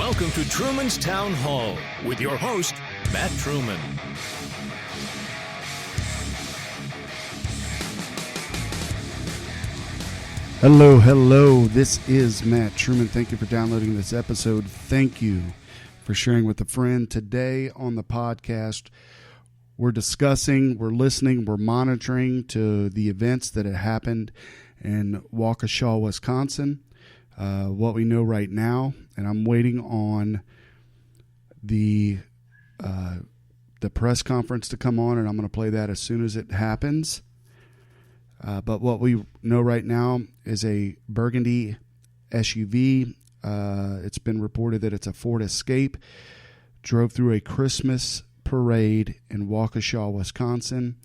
Welcome to Truman's Town Hall with your host, Matt Truman. Hello. This is Matt Truman. Thank you for downloading this episode. Thank you for sharing with a friend. Today on the podcast, we're discussing, we're listening, we're monitoring to the events that have happened in Waukesha, Wisconsin. What we know right now, and I'm waiting on the press conference to come on, and I'm going to play that as soon as it happens. But what we know right now is a burgundy SUV. It's been reported that it's a Ford Escape. Drove through a Christmas parade in Waukesha, Wisconsin,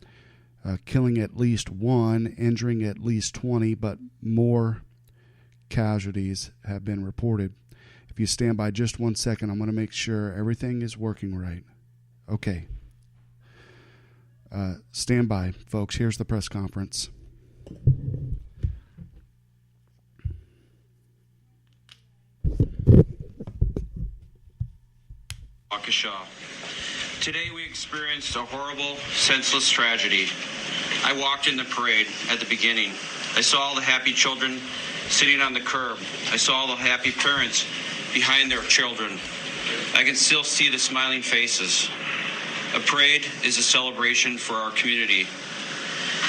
killing at least one, injuring at least 20, but more casualties have been reported. If you stand by just 1 second, I'm going to make sure everything is working right. Okay. Stand by, folks. Here's the press conference. Waukesha. Today we experienced a horrible, senseless tragedy. I walked in the parade at the beginning. I saw all the happy children sitting on the curb. I saw all the happy parents behind their children. I can still see the smiling faces. A parade is a celebration for our community.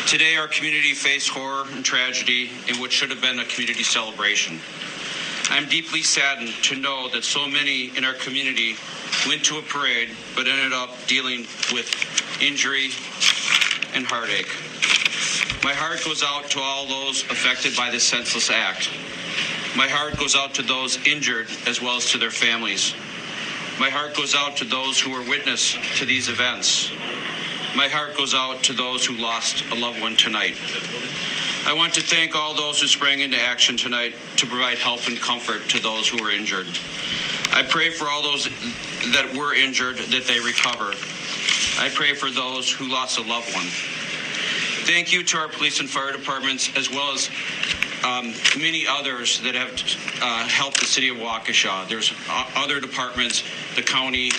Today our community faced horror and tragedy in what should have been a community celebration. I'm deeply saddened to know that so many in our community went to a parade but ended up dealing with injury and heartache. My heart goes out to all those affected by this senseless act. My heart goes out to those injured as well as to their families. My heart goes out to those who were witness to these events. My heart goes out to those who lost a loved one tonight. I want to thank all those who sprang into action tonight to provide help and comfort to those who were injured. I pray for all those that were injured that they recover. I pray for those who lost a loved one. Thank you to our police and fire departments, as well as many others that have helped the city of Waukesha. There's other departments, the county,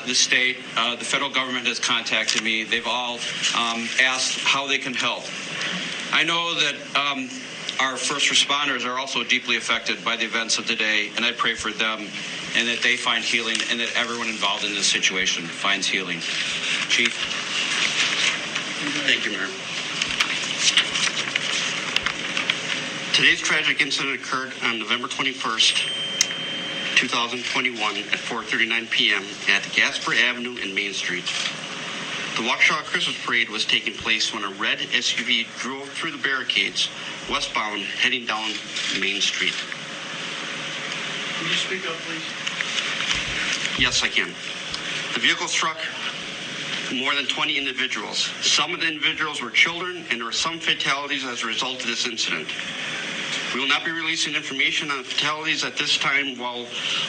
the state, the federal government has contacted me. They've all asked how they can help. I know that our first responders are also deeply affected by the events of today, and I pray for them and that they find healing and that everyone involved in this situation finds healing. Chief? Thank you, Mayor. Today's tragic incident occurred on November 21st, 2021 at 4:39 p.m. at Gasper Avenue and Main Street. The Waukesha Christmas Parade was taking place when a red SUV drove through the barricades westbound heading down Main Street. Can you speak up, please? Yes, I can. The vehicle struck more than 20 individuals. Some of the individuals were children, and there were some fatalities as a result of this incident. We will not be releasing information on fatalities at this time while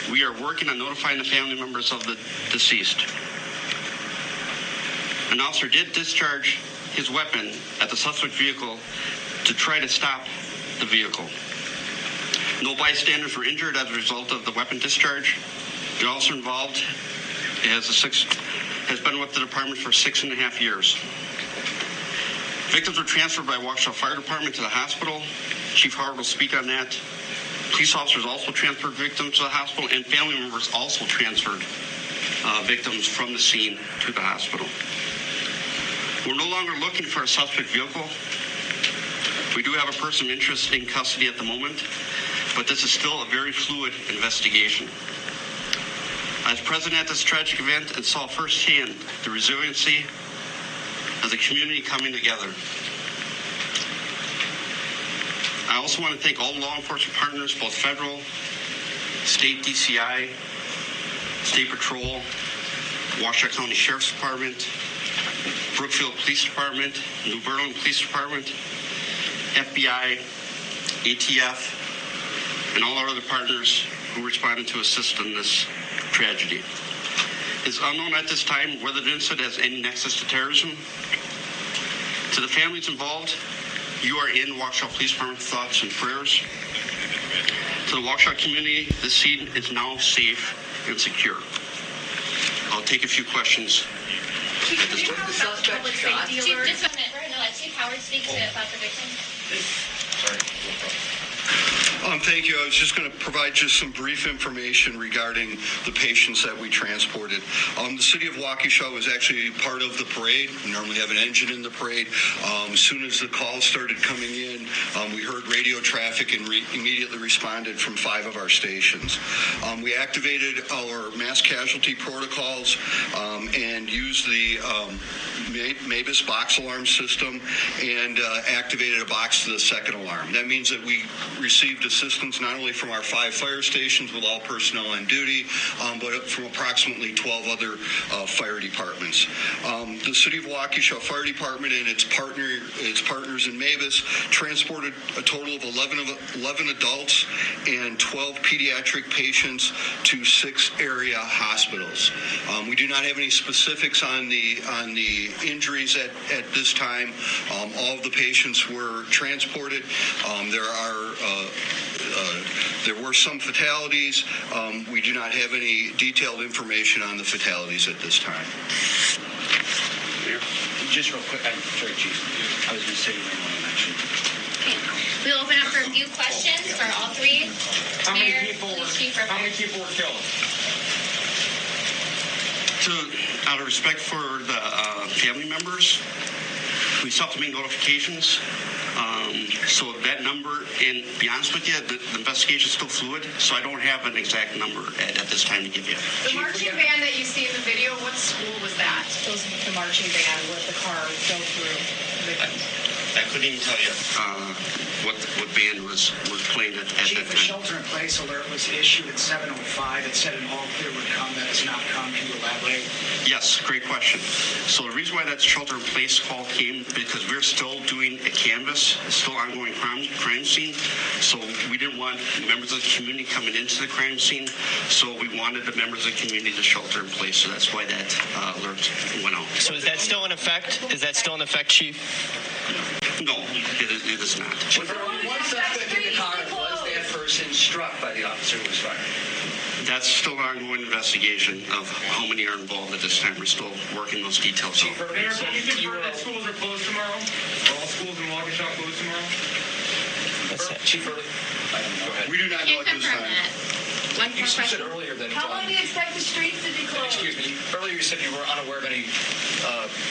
we are working on notifying the family members of the deceased. An officer did discharge his weapon at the suspect vehicle to try to stop the vehicle. No bystanders were injured as a result of the weapon discharge. The officer involved has been with the department for 6.5 years. Victims were transferred by Waukesha Fire Department to the hospital. Chief Howard will speak on that. Police officers also transferred victims to the hospital, and family members also transferred victims from the scene to the hospital. We're no longer looking for a suspect vehicle. We do have a person of interest in custody at the moment, but this is still a very fluid investigation. I was present at this tragic event and saw firsthand the resiliency of the community coming together. I also want to thank all law enforcement partners, both federal, state DCI, State Patrol, Waukesha County Sheriff's Department, Brookfield Police Department, New Berlin Police Department, FBI, ATF, and all our other partners who responded to assist in this tragedy. It's unknown at this time whether the incident has any nexus to terrorism. To the families involved, You are in Waukesha Police Department thoughts and prayers. To the Waukesha community, the scene is now safe and secure. I'll take a few questions. Chief, just a minute. Let Chief Howard speak about the victim. Thank you. I was just going to provide just some brief information regarding the patients that we transported. The city of Waukesha was actually part of the parade. We normally have an engine in the parade. As soon as the calls started coming in, we heard radio traffic and immediately responded from 5 of our stations. We activated our mass casualty protocols and used the Mavis box alarm system and activated a box to the second alarm. That means that we received assistance not only from our 5 fire stations with all personnel on duty, but from approximately 12 other fire departments. The City of Waukesha Fire Department and its partners in Mavis transported a total of 11 adults and 12 pediatric patients to 6 area hospitals. We do not have any specifics on the injuries at this time. All of the patients were transported. There were some fatalities. We do not have any detailed information on the fatalities at this time. Just real quick, sorry, Chief. I was going to say you might want to mention. Okay. We'll open up for a few questions for all 3. How many people were killed? Out of respect for the family members, we still have to make notifications. So that number, and to be honest with you, the investigation is still fluid, so I don't have an exact number at this time to give you. The marching band that you see in the video, what school was that? Those the marching band where the car drove through. I couldn't even tell you what band was playing at that Chief, time. a shelter-in-place alert was issued at 7:05. It said an all-clear would come. That has not come. Can you elaborate? Yes, great question. So the reason why that shelter-in-place call came, because we're still doing a canvass, still ongoing crime scene. So we didn't want members of the community coming into the crime scene. So we wanted the members of the community to shelter in place. So that's why that alert went out. So is that still in effect? Is that still in effect, Chief? No, it is not. One suspect in the car, was that person struck by the officer who was fired? That's still an ongoing investigation of how many are involved at this time. We're still working those details out. Mayor, can you confirm that schools are closed tomorrow? Are all schools in Waukesha closed tomorrow? Chief, go ahead. We do not know Can't at this confirm time. that. One You more said question. earlier that... How long do you expect the streets to be closed? Excuse me. Earlier you said you were unaware of any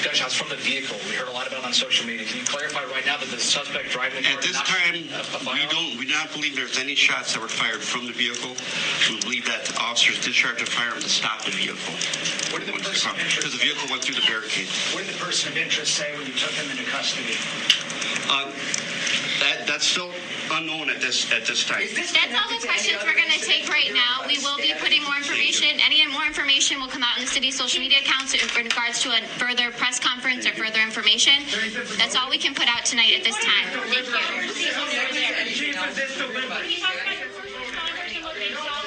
gunshots from the vehicle. We heard a lot about it on social media. Can you clarify right now that the suspect driving the car At this not time, a firearm? we do not believe there's any shots that were fired from the vehicle. We believe that the officers discharged a firearm to stop the vehicle. What did the person of interest? Because the vehicle went through the barricade. What did the person of interest say when you took him into custody? That's still unknown at this time. That's all the questions we're going to take right now. We will be putting more information. Any more information will come out in the city's social media accounts in regards to a further press conference or further information. That's all we can put out tonight at this time. Thank you.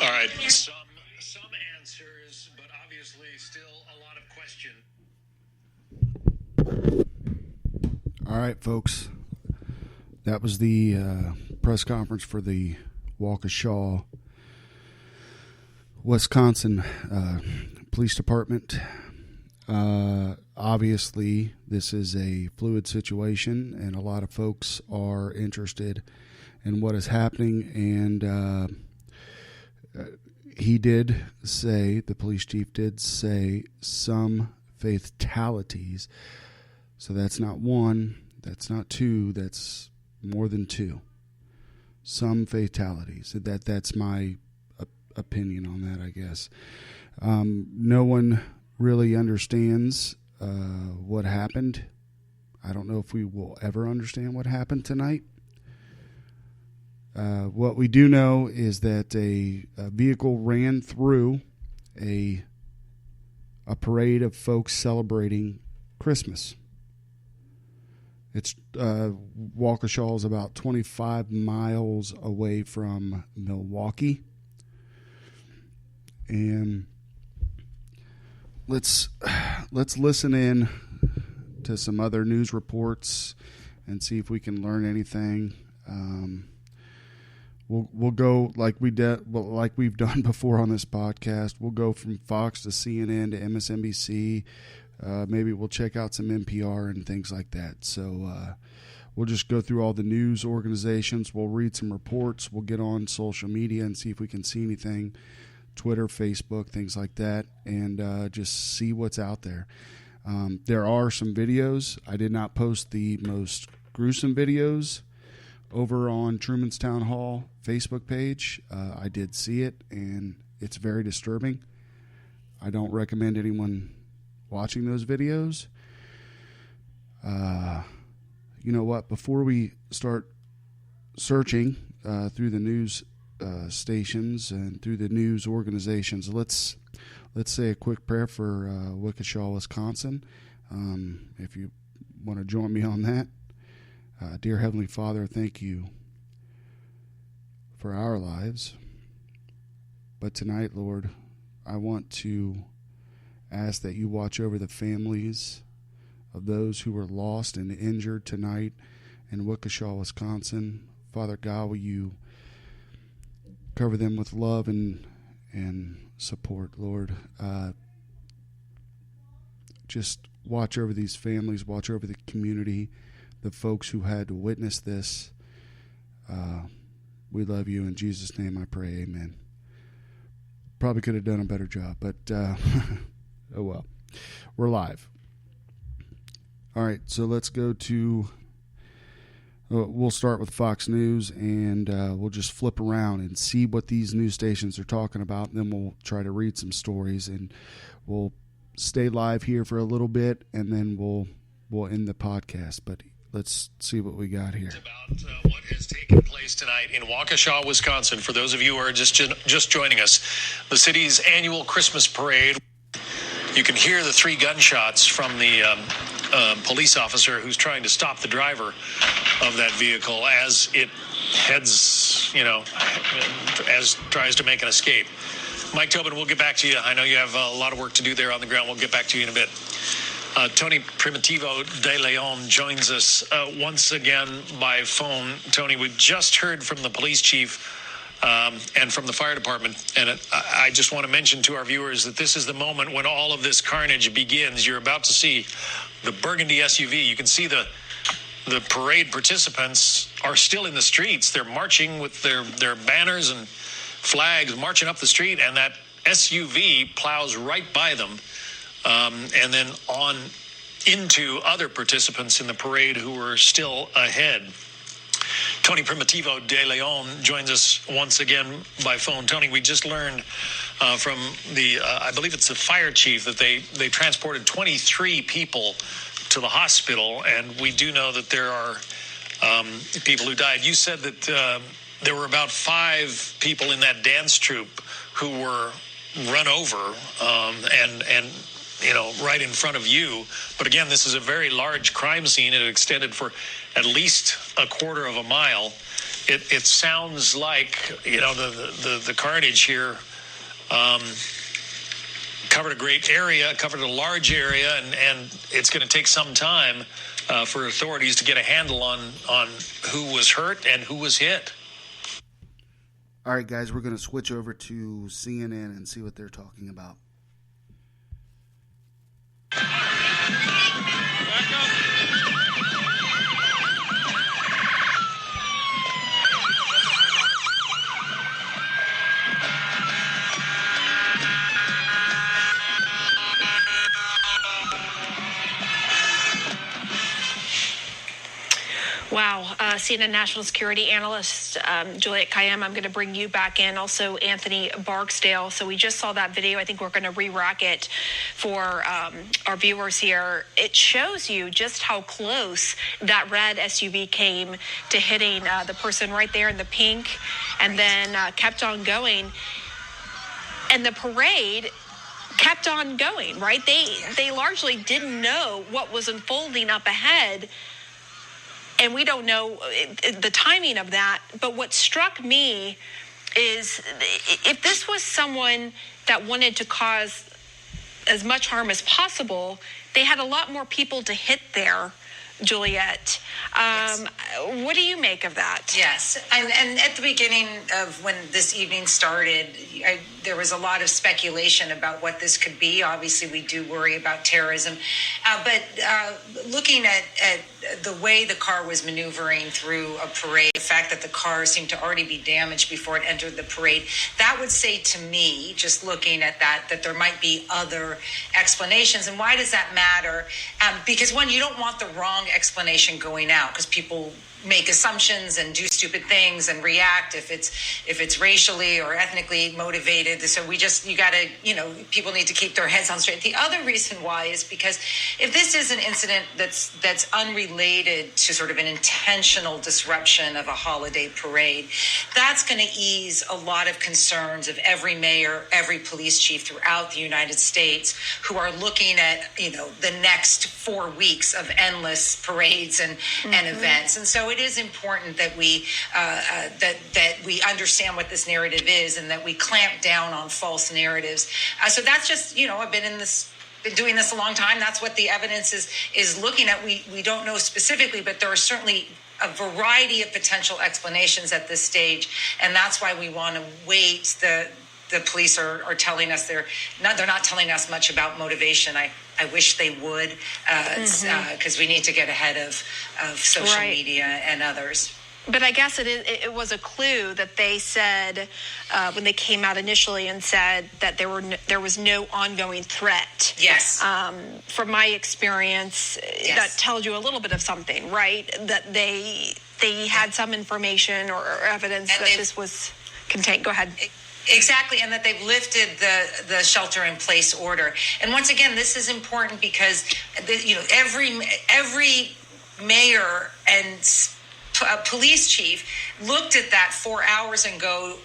All right. Some answers, but obviously still a lot of question. All right, folks. That was the press conference for the Waukesha, Wisconsin Police Department. Obviously, this is a fluid situation, and a lot of folks are interested in what is happening. And he did say, the police chief did say, some fatalities. So that's not one, that's not two, that's more than 2. Some fatalities. That's my opinion on that, I guess. No one really understands what happened. I don't know if we will ever understand what happened tonight. What we do know is that a vehicle ran through a parade of folks celebrating Christmas. It's Waukesha is about 25 miles away from Milwaukee, and let's listen in to some other news reports and see if we can learn anything. We'll go like we've done before on this podcast. We'll go from Fox to CNN to MSNBC. Maybe we'll check out some NPR and things like that. So we'll just go through all the news organizations. We'll read some reports. We'll get on social media and see if we can see anything, Twitter, Facebook, things like that, and just see what's out there. There are some videos. I did not post the most gruesome videos over on Truman's Town Hall Facebook page. I did see it, and it's very disturbing. I don't recommend anyone watching those videos. You know what? Before we start searching through the news stations and through the news organizations, let's say a quick prayer for Waukesha, Wisconsin. If you want to join me on that. Dear Heavenly Father, thank you for our lives. But tonight, Lord, I want to ask that you watch over the families of those who were lost and injured tonight in Waukesha, Wisconsin. Father God, will you cover them with love and support, Lord. Just watch over these families, watch over the community, the folks who had to witness this. We love you. In Jesus' name I pray, amen. Probably could have done a better job, but oh well. We're live. All right, so let's go to, we'll start with Fox News, and we'll just flip around and see what these news stations are talking about, and then we'll try to read some stories, and we'll stay live here for a little bit, and then we'll end the podcast. But let's see what we got here. About what has taken place tonight in Waukesha, Wisconsin. For those of you who are just joining us, the city's annual Christmas parade. You can hear the 3 gunshots from the police officer who's trying to stop the driver of that vehicle as it heads, as tries to make an escape. Mike Tobin, we'll get back to you. I know you have a lot of work to do there on the ground. We'll get back to you in a bit. Tony Primitivo de Leon joins us once again by phone. Tony, we just heard from the police chief and from the fire department, and I just want to mention to our viewers that this is the moment when all of this carnage begins. You're about to see the burgundy SUV. You can see the parade participants are still in the streets. They're marching with their banners and flags, marching up the street, and that SUV plows right by them. And then on into other participants in the parade who were still ahead. Tony Primitivo de Leon joins us once again by phone. Tony, we just learned from the, I believe it's the fire chief, that they transported 23 people to the hospital, and we do know that there are people who died. You said that there were about 5 people in that dance troupe who were run over and right in front of you. But again, this is a very large crime scene. It extended for at least a quarter of a mile. It sounds like, the carnage here covered a great area, covered a large area, and it's going to take some time for authorities to get a handle on who was hurt and who was hit. All right, guys, we're going to switch over to CNN and see what they're talking about. Wow. CNN national security analyst Juliet Kayyem, I'm going to bring you back in. Also, Anthony Barksdale. So we just saw that video. I think we're going to re-rack it for our viewers here. It shows you just how close that red SUV came to hitting the person right there in the pink, and then kept on going. And the parade kept on going, right? They largely didn't know what was unfolding up ahead. And we don't know the timing of that. But what struck me is if this was someone that wanted to cause as much harm as possible, they had a lot more people to hit there Juliet. What do you make of that? Yes, and at the beginning of when this evening started, there was a lot of speculation about what this could be. Obviously, we do worry about terrorism, but looking at the way the car was maneuvering through a parade, the fact that the car seemed to already be damaged before it entered the parade, that would say to me, just looking at that there might be other explanations. And why does that matter? Because one, you don't want the wrong explanation going out, because people make assumptions and do stupid things and react if it's racially or ethnically motivated. So you gotta, people need to keep their heads on straight. The other reason why is because if this is an incident that's unrelated to sort of an intentional disruption of a holiday parade, that's going to ease a lot of concerns of every mayor, every police chief throughout the United States who are looking at, the next 4 weeks of endless parades and events. And so it is important that we that we understand what this narrative is and that we clamp down on false narratives. So that's just, I've been doing this a long time. That's what the evidence is looking at. We don't know specifically, but there are certainly a variety of potential explanations at this stage, and that's why we want to wait. The police are telling us they're not telling us much about motivation. I wish they would, because we need to get ahead of social media and others. But I guess it was a clue that they said when they came out initially and said that there was no ongoing threat. Yes. From my experience, that tells you a little bit of something, right? That they had some information or evidence that this was contained. Go ahead. Exactly, and that they've lifted the shelter-in-place order. And once again, this is important because every mayor and police chief looked at that 4 hours ago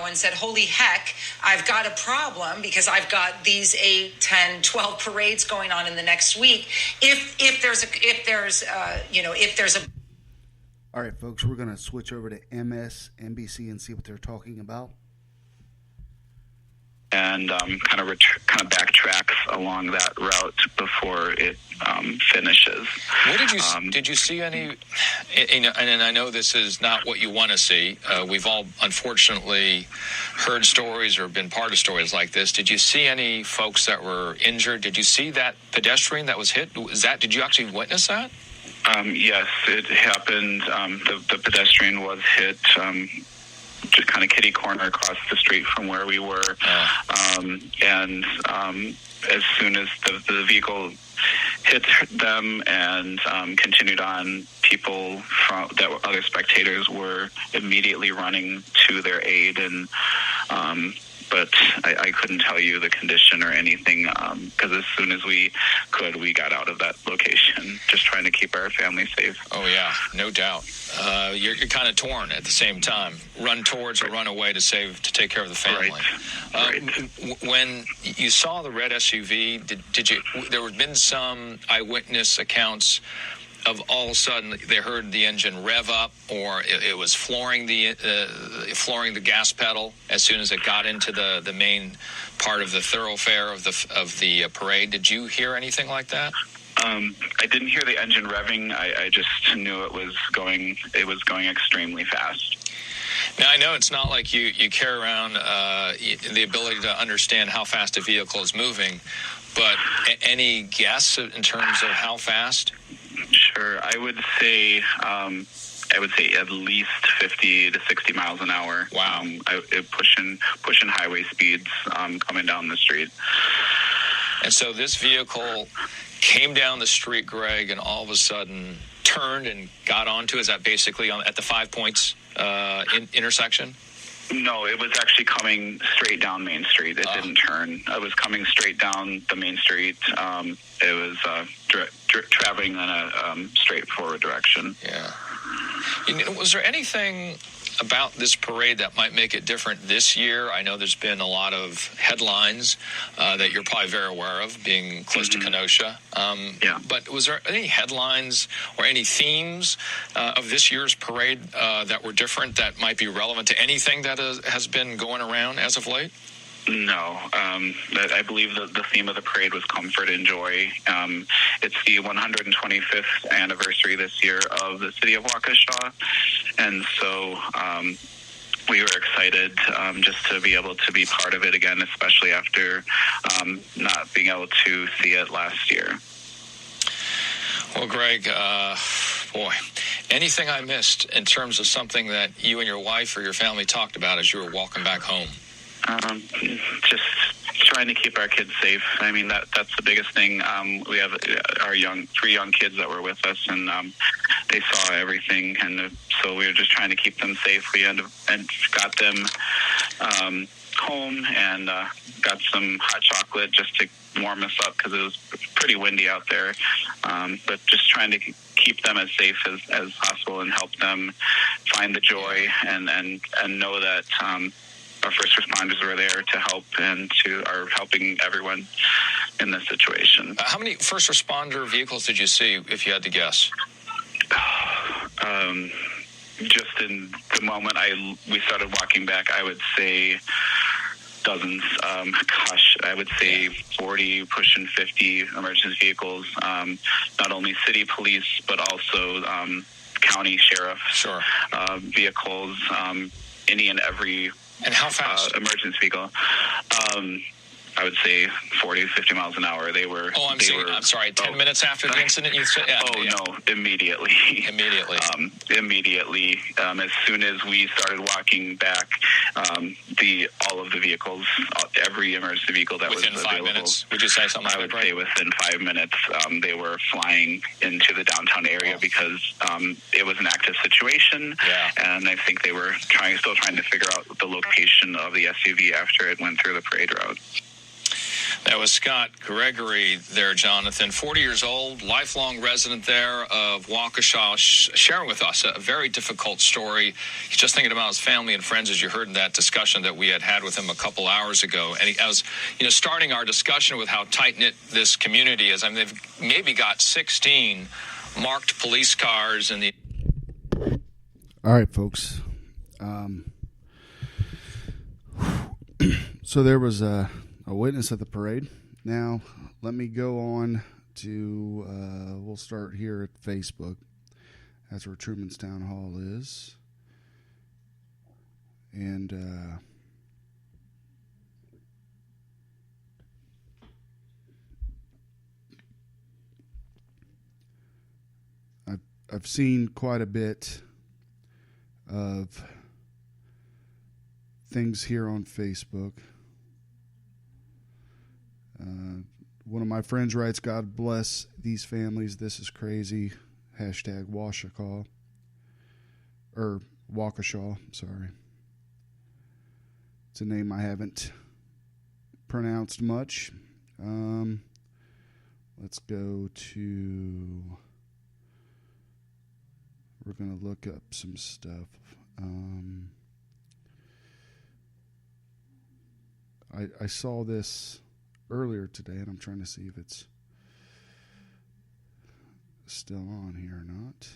and said, holy heck, I've got a problem because I've got these 8, 10, 12 parades going on in the next week. If there's a All right, folks, we're going to switch over to MSNBC and see what they're talking about. And kind of backtracks along that route before it finishes. What did you see any? And I know this is not what you want to see. We've all unfortunately heard stories or been part of stories like this. Did you see any folks that were injured? Did you see that pedestrian that was hit? Did you actually witness that? Yes, it happened. The pedestrian was hit. Just kind of kitty corner across the street from where we were. And as soon as the vehicle hit them and continued on, other spectators were immediately running to their aid. And but I couldn't tell you the condition or anything because as soon as we could, we got out of that location, just trying to keep our family safe. Oh, yeah, no doubt. You're kind of torn at the same time. Run towards or run away to take care of the family. Right. When you saw the red SUV, did you? There had been some eyewitness accounts of all of a sudden they heard the engine rev up, or it was flooring the gas pedal as soon as it got into the main part of the thoroughfare of the parade. Did you hear anything like that? I didn't hear the engine revving. I just knew it was going extremely fast. Now, I know it's not like you carry around the ability to understand how fast a vehicle is moving, but any guess in terms of how fast? Sure. I would say at least 50 to 60 miles an hour. Wow. Pushing highway speeds coming down the street. And so this vehicle came down the street, Greg, and all of a sudden turned and got onto, is that basically at the 5 Points intersection? No, it was actually coming straight down Main Street. It didn't turn. It was coming straight down the Main Street. It was traveling in a straightforward direction. Yeah. Was there anything about this parade that might make it different this year? I know there's been a lot of headlines that you're probably very aware of, being close to Kenosha. But was there any headlines or any themes of this year's parade that were different that might be relevant to anything that has been going around as of late? No. I believe the theme of the parade was comfort and joy. It's the 125th anniversary this year of the city of Waukesha, and so we were excited just to be able to be part of it again, especially after not being able to see it last year. Well, Greg, boy, anything I missed in terms of something that you and your wife or your family talked about as you were walking back home? Just trying to keep our kids safe. I mean, that's the biggest thing. We have our three young kids that were with us, and they saw everything, and so we were just trying to keep them safe. We and got them home and got some hot chocolate just to warm us up because it was pretty windy out there. But just trying to keep them as safe as possible and help them find the joy and know that our first responders were there to help and are helping everyone in this situation. How many first responder vehicles did you see, if you had to guess? Just in the moment we started walking back, I would say dozens. I would say 40, pushing 50 emergency vehicles. Not only city police, but also county sheriff vehicles. Any and every. And how fast? Emergency vehicle. I would say 40 to 50 miles an hour. I'm sorry, 10 minutes after the incident? You said, no, immediately. Immediately. As soon as we started walking back, all of the vehicles, every emergency vehicle that within was available. Within 5 minutes? Would you say something like that? I would say within 5 minutes, they were flying into the downtown area because it was an active situation. Yeah. And I think they were still trying to figure out the location of the SUV after it went through the parade route. That was Scott Gregory there, Jonathan, 40 years old, lifelong resident there of Waukesha, sharing with us a very difficult story. He's just thinking about his family and friends, as you heard in that discussion that we had with him a couple hours ago. And I was, starting our discussion with how tight-knit this community is. I mean, they've maybe got 16 marked police cars in the... All right, folks. So there was a witness at the parade. Now, let me go on to, we'll start here at Facebook. That's where Truman's Town Hall is. And I've seen quite a bit of things here on Facebook. One of my friends writes, "God bless these families. This is crazy." Hashtag Waukesha. Or Waukesha, sorry. It's a name I haven't pronounced much. Let's go to... We're going to look up some stuff. I saw this earlier today, and I'm trying to see if it's still on here or not.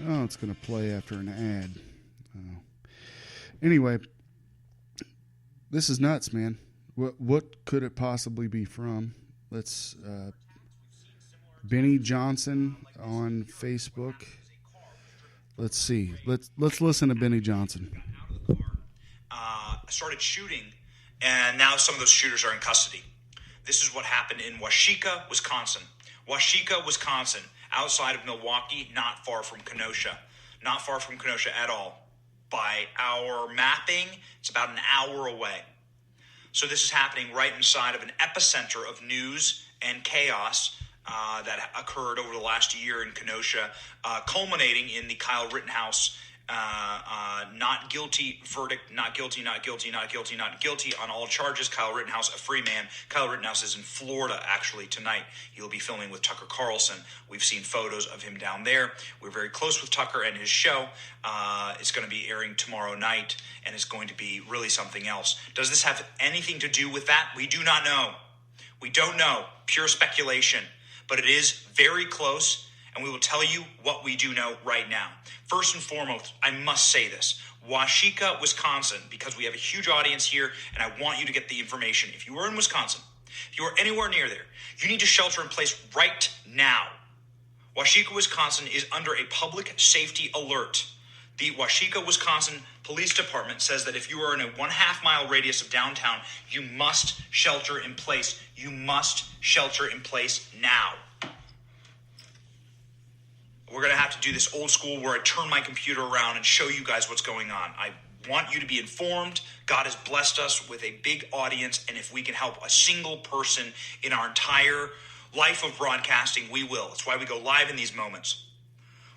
Oh, it's going to play after an ad. Oh. Anyway, this is nuts, man. What could it possibly be from? Let's Benny Johnson on Facebook. Let's see. Let's listen to Benny Johnson. Started shooting, and now some of those shooters are in custody. This is what happened in Waukesha, Wisconsin. Waukesha, Wisconsin, outside of Milwaukee, not far from Kenosha. Not far from Kenosha at all. By our mapping, it's about an hour away. So this is happening right inside of an epicenter of news and chaos that occurred over the last year in Kenosha, culminating in the Kyle Rittenhouse not guilty verdict, not guilty on all charges. Kyle Rittenhouse, a free man. Kyle Rittenhouse is in Florida, actually, tonight. He'll be filming with Tucker Carlson. We've seen photos of him down there. We're very close with Tucker and his show. It's going to be airing tomorrow night, and it's going to be really something else. Does this have anything to do with that? We do not know. We don't know. Pure speculation. But it is very close, and we will tell you what we do know right now. First and foremost, I must say this. Waukesha, Wisconsin, because we have a huge audience here, and I want you to get the information. If you are in Wisconsin, if you are anywhere near there, you need to shelter in place right now. Waukesha, Wisconsin is under a public safety alert. The Waukesha, Wisconsin Police Department says that if you are in a 1/2 mile radius of downtown, you must shelter in place. You must shelter in place now. We're going to have to do this old school where I turn my computer around and show you guys what's going on. I want you to be informed. God has blessed us with a big audience, and if we can help a single person in our entire life of broadcasting, we will. That's why we go live in these moments.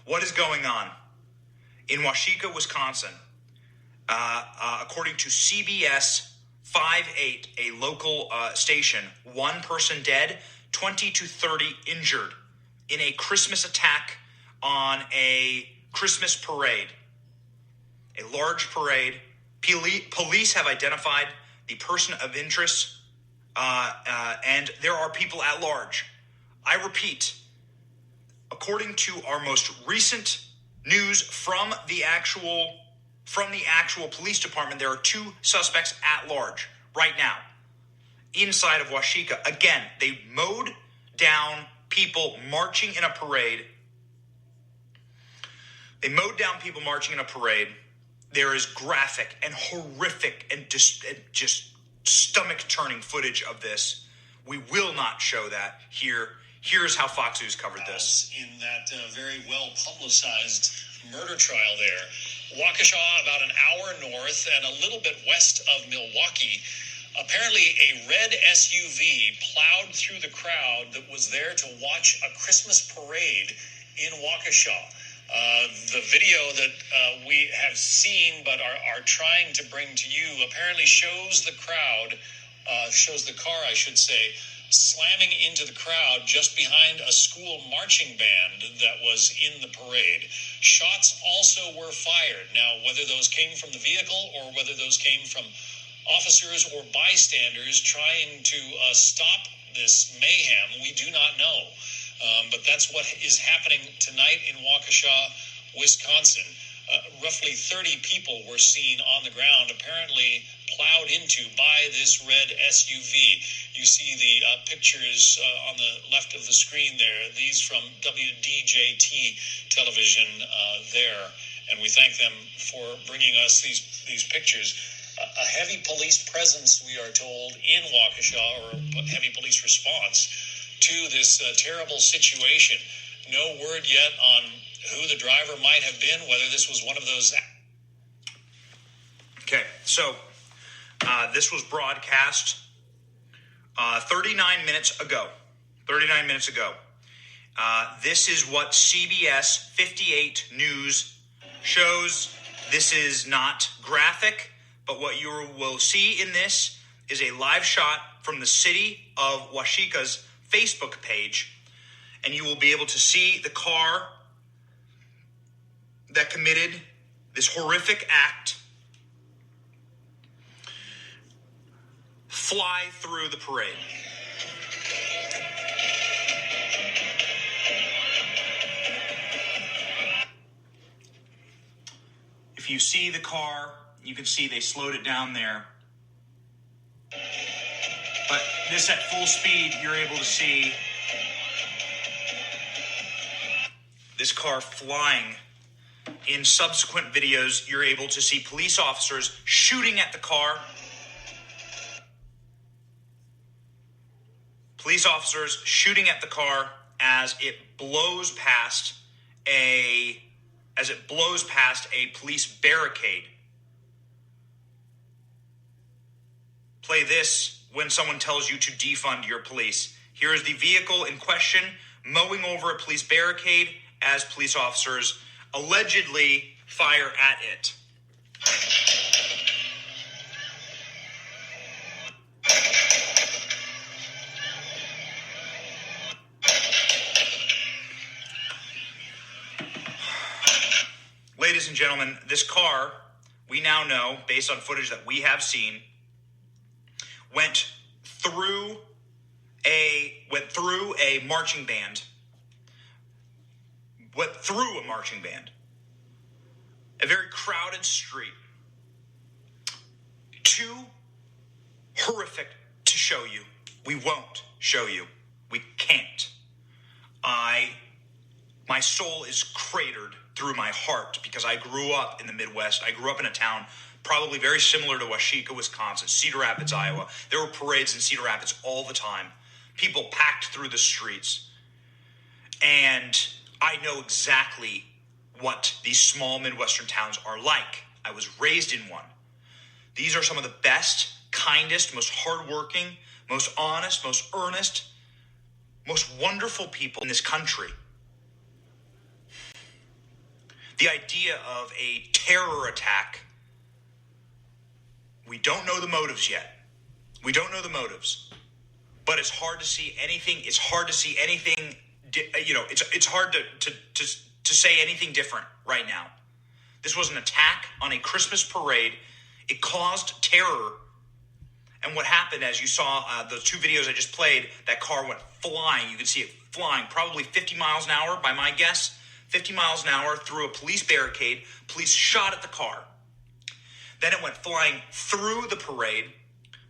What is going on? In Waukesha, Wisconsin, according to CBS 58, a local station, 1 person dead, 20 to 30 injured in a Christmas attack on a Christmas parade. A large parade. Police have identified the person of interest, and there are people at large. I repeat, according to our most recent news from the actual police department, there are 2 suspects at large right now inside of Waukesha. Again, they mowed down people marching in a parade. There is graphic and horrific and just stomach-turning footage of this. We will not show that here. Here's how Fox News covered this. In that very well-publicized murder trial there. Waukesha, about an hour north and a little bit west of Milwaukee. Apparently, a red SUV plowed through the crowd that was there to watch a Christmas parade in Waukesha. The video that we have seen but are trying to bring to you apparently shows the crowd, shows the car, I should say, slamming into the crowd just behind a school marching band that was in the parade. Shots also were fired. Now, whether those came from the vehicle or whether those came from officers or bystanders trying to stop this mayhem, we do not know. But that's what is happening tonight in Waukesha, Wisconsin. Roughly 30 people were seen on the ground, apparently plowed into by this red SUV. You see the pictures on the left of the screen there, these from WDJT television there, and we thank them for bringing us these pictures. A heavy police presence, we are told, in Waukesha, or a heavy police response to this terrible situation. No word yet on who the driver might have been, whether this was one of those. Okay, so this was broadcast 39 minutes ago. 39 minutes ago. This is what CBS 58 News shows. This is not graphic, but what you will see in this is a live shot from the city of Waukesha's Facebook page, and you will be able to see the car that committed this horrific act fly through the parade. If you see the car, you can see they slowed it down there. But this at full speed, you're able to see this car flying. In subsequent videos, you're able to see police officers shooting at the car. Police officers shooting at the car as it blows past a police barricade. Play this when someone tells you to defund your police. Here is the vehicle in question mowing over a police barricade as police officers allegedly fire at it. Ladies and gentlemen, this car, we now know, based on footage that we have seen, went through a marching band. Went through a marching band. A very crowded street. horrific to show you. We won't show you. We can't. My soul is cratered through my heart because I grew up in the Midwest. I grew up in a town probably very similar to Waukesha, Wisconsin, Cedar Rapids, Iowa. There were parades in Cedar Rapids all the time. People packed through the streets. And I know exactly what these small Midwestern towns are like. I was raised in one. These are some of the best, kindest, most hardworking, most honest, most earnest, most wonderful people in this country. The idea of a terror attack, we don't know the motives yet. We don't know the motives. But it's hard to see anything. It's hard to see anything. It's hard to say anything different right now. This was an attack on a Christmas parade. It caused terror. And what happened, as you saw those two videos I just played, that car went flying. You could see it flying, probably 50 miles an hour by my guess. 50 miles an hour through a police barricade. Police shot at the car. Then it went flying through the parade,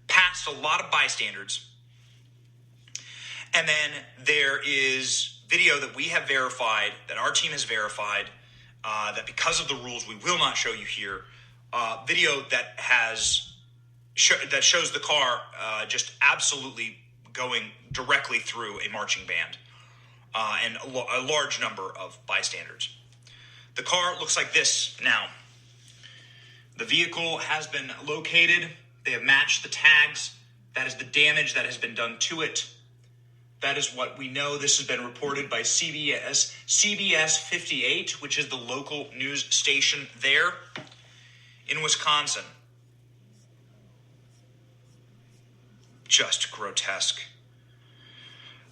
past a lot of bystanders. And then there is video that we have verified, that our team has verified, that because of the rules we will not show you here. Video that that shows the car just absolutely going directly through a marching band and a large number of bystanders. The car looks like this now. The vehicle has been located. They have matched the tags. That is the damage that has been done to it. That is what we know. This has been reported by CBS 58, which is the local news station there in Wisconsin. Just grotesque.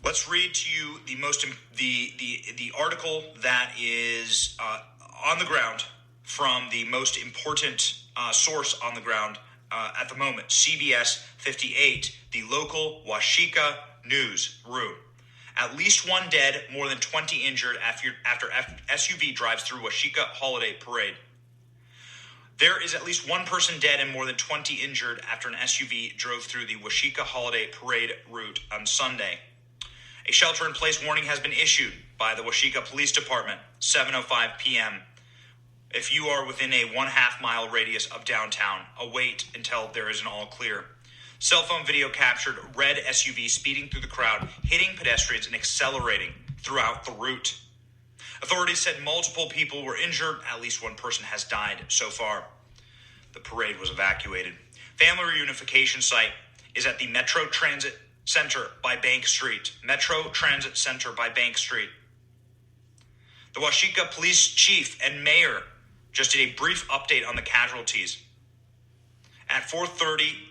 Let's read to you the article that is on the ground from the most important source on the ground at the moment, CBS 58, the local Waukesha newsroom. At least one dead, more than 20 injured after SUV drives through Waukesha holiday parade. There is at least one person dead and more than 20 injured after an SUV drove through the Waukesha holiday parade route on Sunday. A shelter-in-place warning has been issued by the Waukesha Police Department, 7:05 p.m. If you are within a 1/2 mile radius of downtown, await until there is an all-clear. Cell phone video captured red SUV speeding through the crowd, hitting pedestrians and accelerating throughout the route. Authorities said multiple people were injured. At least one person has died so far. The parade was evacuated. Family reunification site is at the Metro Transit Center by Bank Street. Metro Transit Center by Bank Street. The Waukesha Police Chief and Mayor just did a brief update on the casualties. At 4:30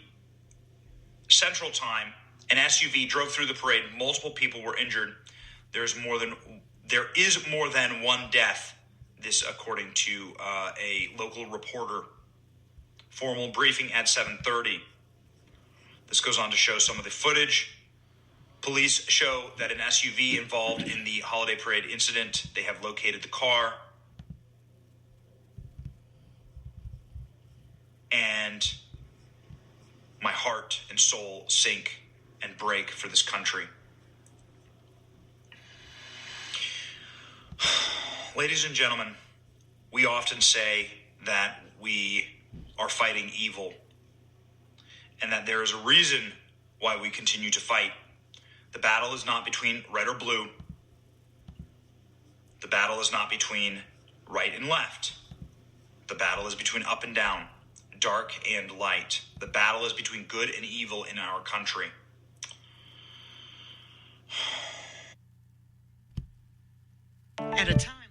Central Time, an SUV drove through the parade. Multiple people were injured. There is more than one death. This, according to a local reporter. Formal briefing at 7:30. This goes on to show some of the footage. Police show that an SUV involved in the holiday parade incident. They have located the car. And my heart and soul sink and break for this country. Ladies and gentlemen, we often say that we are fighting evil and that there is a reason why we continue to fight. The battle is not between red or blue. The battle is not between right and left. The battle is between up and down, dark and light. The battle is between good and evil in our country. At a time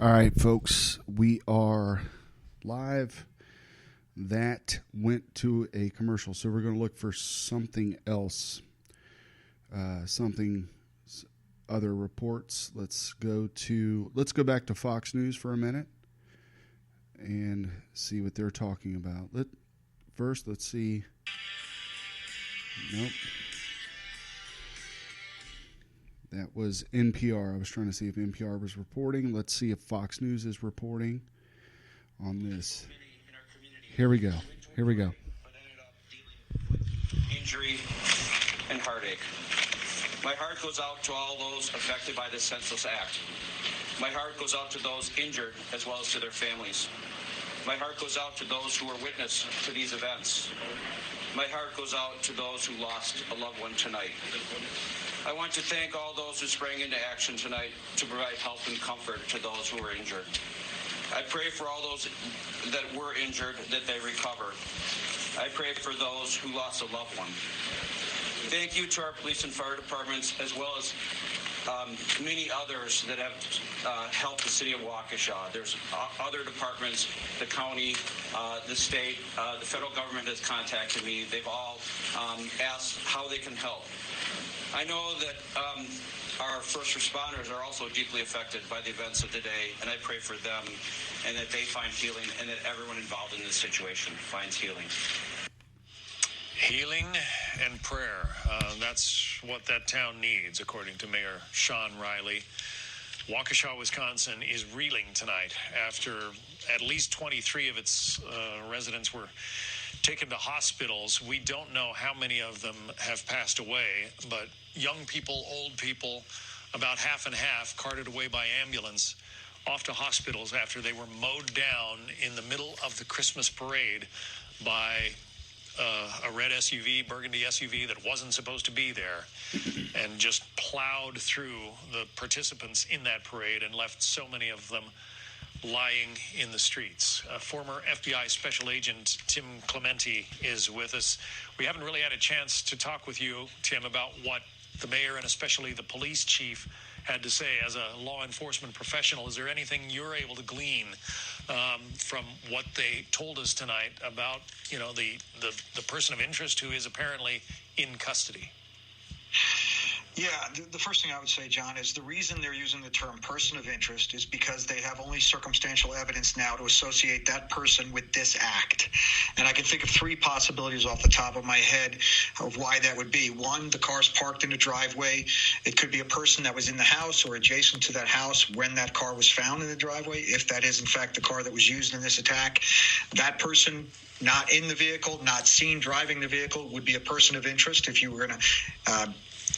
All right, folks, we are live. That went to a commercial, so we're going to look for something else, other reports. Let's go back to Fox News for a minute and see what they're talking about. Let's see. Nope. That was NPR. I was trying to see if NPR was reporting. Let's see if Fox News is reporting on this. Here we go. Here we go. But ended up dealing with injury and heartache. My heart goes out to all those affected by this senseless act. My heart goes out to those injured as well as to their families. My heart goes out to those who were witness to these events. My heart goes out to those who lost a loved one tonight. I want to thank all those who sprang into action tonight to provide help and comfort to those who were injured. I pray for all those that were injured that they recover. I pray for those who lost a loved one. Thank you to our police and fire departments, as well as many others that have helped the city of Waukesha. There's other departments, the county, the state, the federal government has contacted me. They've all asked how they can help. I know that our first responders are also deeply affected by the events of the day, and I pray for them and that they find healing and that everyone involved in this situation finds healing. Healing and prayer. That's what that town needs, according to Mayor Sean Riley. Waukesha, Wisconsin is reeling tonight after at least 23 of its residents were taken to hospitals. We don't know how many of them have passed away, but young people, old people, about half and half, carted away by ambulance off to hospitals after they were mowed down in the middle of the Christmas parade by a red SUV, burgundy SUV that wasn't supposed to be there, and just plowed through the participants in that parade and left so many of them lying in the streets. Former FBI Special Agent Tim Clementi is with us. We haven't really had a chance to talk with you, Tim, about what the mayor and especially the police chief had to say as a law enforcement professional. Is there anything you're able to glean from what they told us tonight about, you know, the person of interest who is apparently in custody? Yeah, the first thing I would say, John, is the reason they're using the term person of interest is because they have only circumstantial evidence now to associate that person with this act. And I can think of three possibilities off the top of my head of why that would be. One, the car's parked in a driveway. It could be a person that was in the house or adjacent to that house when that car was found in the driveway, if that is, in fact, the car that was used in this attack. That person not in the vehicle, not seen driving the vehicle, would be a person of interest if you were going to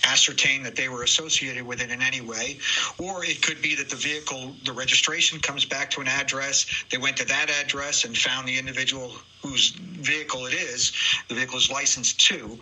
ascertain that they were associated with it in any way. Or it could be that the vehicle, the registration comes back to an address. They went to that address and found the individual whose vehicle it is, the vehicle is licensed to.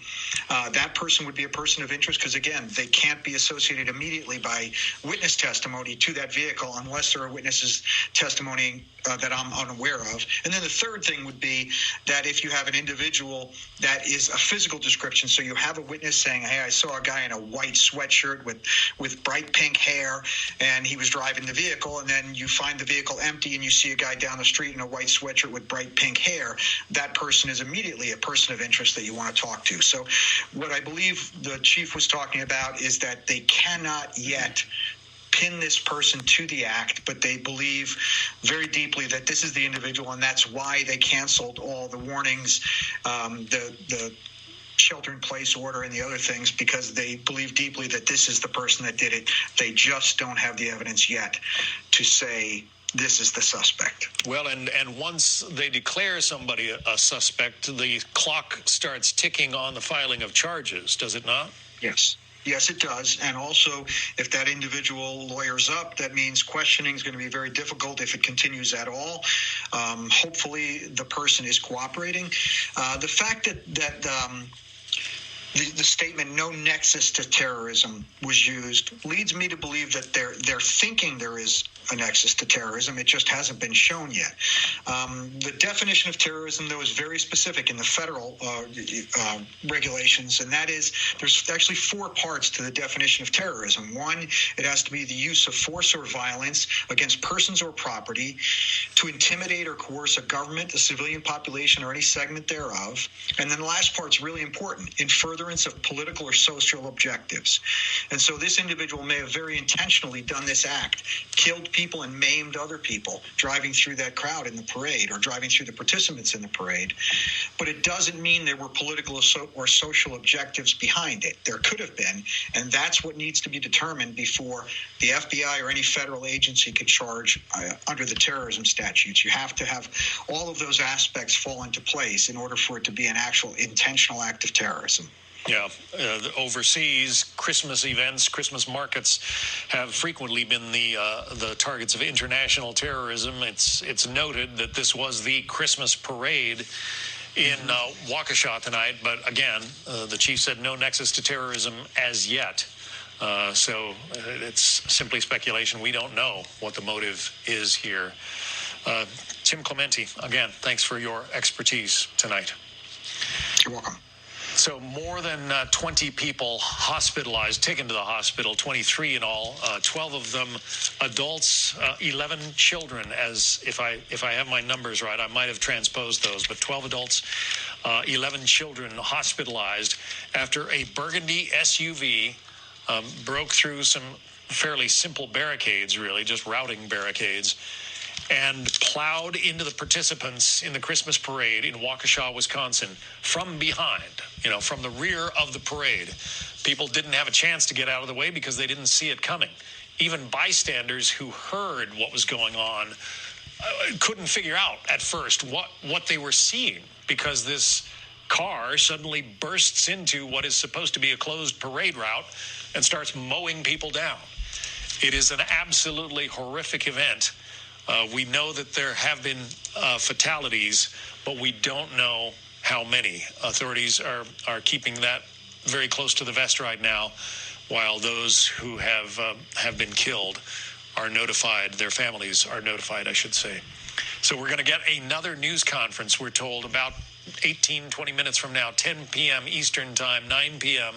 That person would be a person of interest because, again, they can't be associated immediately by witness testimony to that vehicle unless there are witnesses testimony that I'm unaware of. And then the third thing would be that if you have an individual that is a physical description, so you have a witness saying, hey, I saw a guy in a white sweatshirt with bright pink hair, and he was driving the vehicle, and then you find the vehicle empty and you see a guy down the street in a white sweatshirt with bright pink hair, that person is immediately a person of interest that you want to talk to. So what I believe the chief was talking about is that they cannot yet pin this person to the act, but they believe very deeply that this is the individual, and that's why they canceled all the warnings, the shelter-in-place order and the other things, because they believe deeply that this is the person that did it. They just don't have the evidence yet to say this is the suspect. Well, and once they declare somebody a suspect, the clock starts ticking on the filing of charges, does it not? Yes. Yes, it does. And also, if that individual lawyers up, that means questioning is going to be very difficult if it continues at all. Hopefully, the person is cooperating. The fact that the statement "no nexus to terrorism" was used leads me to believe that they're thinking there is a nexus to terrorism. It just hasn't been shown yet. The definition of terrorism, though, is very specific in the federal regulations, and that is there's actually 4 parts to the definition of terrorism. 1, it has to be the use of force or violence against persons or property to intimidate or coerce a government, a civilian population, or any segment thereof. And then the last part's really important, in furtherance of political or social objectives. And so this individual may have very intentionally done this act, killed people and maimed other people driving through that crowd in the parade or driving through the participants in the parade. But it doesn't mean there were political or social objectives behind it. There could have been, and that's what needs to be determined before the FBI or any federal agency could charge under the terrorism statutes. You have to have all of those aspects fall into place in order for it to be an actual intentional act of terrorism. Yeah, overseas, Christmas events, Christmas markets have frequently been the targets of international terrorism. It's noted that this was the Christmas parade in Waukesha tonight, but again, the chief said no nexus to terrorism as yet. So it's simply speculation. We don't know what the motive is here. Tim Clementi, again, thanks for your expertise tonight. You're welcome. So more than 20 people hospitalized, taken to the hospital, 23 in all, 12 of them adults, 11 children, as if I have my numbers right, I might have transposed those, but 12 adults, 11 children hospitalized after a burgundy SUV broke through some fairly simple barricades, really, just routing barricades, and plowed into the participants in the Christmas parade in Waukesha, Wisconsin, from behind, from the rear of the parade. People didn't have a chance to get out of the way because they didn't see it coming. Even bystanders who heard what was going on couldn't figure out at first what they were seeing, because this car suddenly bursts into what is supposed to be a closed parade route and starts mowing people down. It is an absolutely horrific event. We know that there have been fatalities, but we don't know how many. Authorities are keeping that very close to the vest right now, while those who have been killed are notified. Their families are notified, I should say. So we're going to get another news conference, we're told, about 20 minutes from now, 10 p.m. Eastern Time, 9 p.m.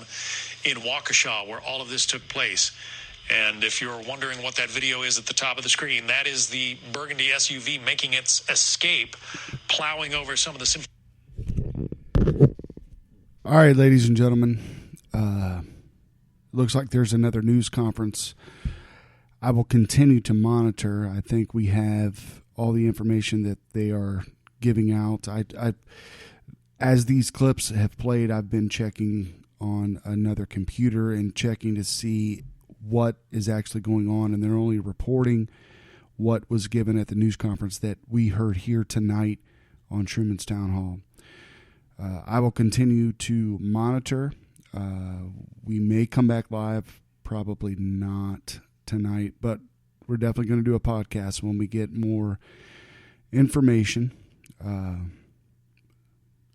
in Waukesha, where all of this took place. And if you're wondering what that video is at the top of the screen, that is the burgundy SUV making its escape, plowing over some of the... All right, ladies and gentlemen, looks like there's another news conference. I will continue to monitor. I think we have all the information that they are giving out. As these clips have played, I've been checking on another computer and checking to see what is actually going on, and they're only reporting what was given at the news conference that we heard here tonight on Truman's Town Hall. I will continue to monitor. We may come back live, probably not tonight, but we're definitely going to do a podcast when we get more information.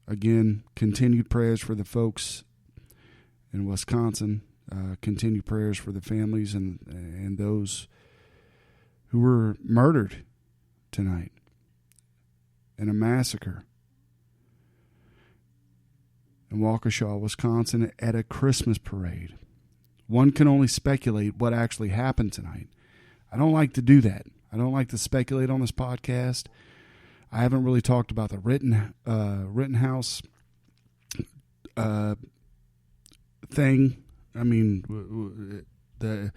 Again, continued prayers for the folks in Wisconsin. Continued prayers for the families and those who were murdered tonight in a massacre in Waukesha, Wisconsin, at a Christmas parade. One can only speculate what actually happened tonight. I don't like to do that. I don't like to speculate on this podcast. I haven't really talked about the Rittenhouse thing. I mean, the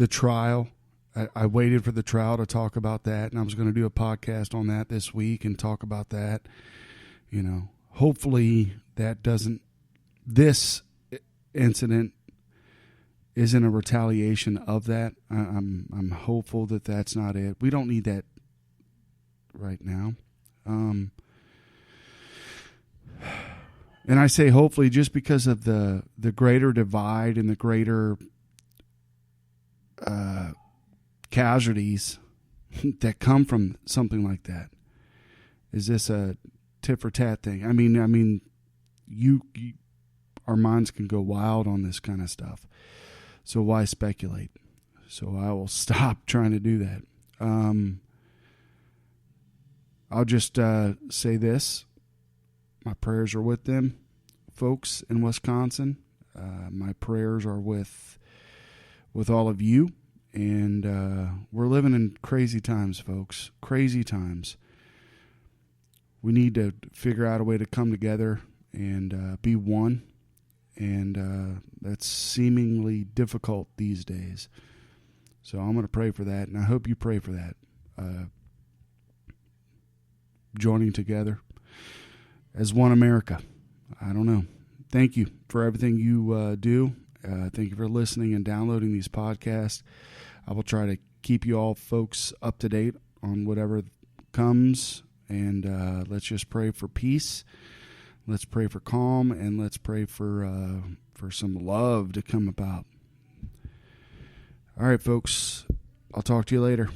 trial. I waited for the trial to talk about that, and I was going to do a podcast on that this week and talk about that. Hopefully this incident isn't a retaliation of that. I'm hopeful that that's not it. We don't need that right now. And I say hopefully just because of the greater divide and the greater casualties that come from something like that. Is this a tit for tat thing? I mean, you our minds can go wild on this kind of stuff. So why speculate? So I will stop trying to do that. I'll just say this. My prayers are with them, folks in Wisconsin. My prayers are with all of you. And we're living in crazy times, folks. Crazy times. We need to figure out a way to come together and be one. And that's seemingly difficult these days. So I'm going to pray for that, and I hope you pray for that. Joining together as one America. I don't know. Thank you for everything you do. Thank you for listening and downloading these podcasts. I will try to keep you all folks up to date on whatever comes, and let's just pray for peace. Let's pray for calm, and let's pray for some love to come about. All right, folks. I'll talk to you later.